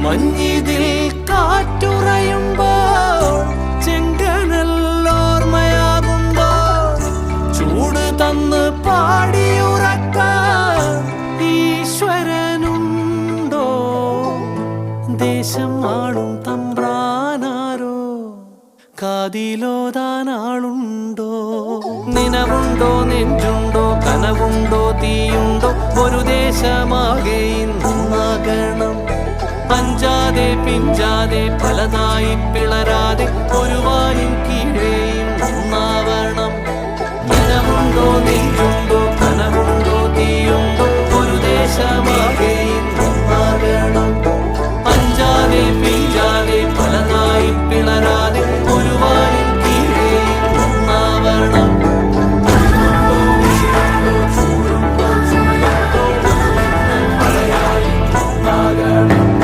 മഞ്ഞിതിൽ കാറ്റുറയുമ്പോൾ ചെങ്കനല്ലോർമ്മയാകുമ്പോൾ ചൂട് തന്ന് പാടിയുറക്കാൻ ഈശ്വരനുണ്ടോ? ദേശം ആളും തമ്പ്രാനാരോ കാതിലോതാനാളുണ്ടോ? നിനവുണ്ടോ, നെഞ്ചുണ്ടോ, കനവുണ്ടോ, തീയുണ്ടോ? ഒരു ദേശമാകെ ഇന്നാകണം. അഞ്ചാതെ പിഞ്ചാതെ പലതായി പിളരാതെ ഒരു വായും കീഴേയും ഒന്നാവണം. നിനവുണ്ടോ, നെഞ്ചുണ്ടോ, കനവുണ്ടോ, തീയുണ്ടോ? ഒരു ദേശമാകെ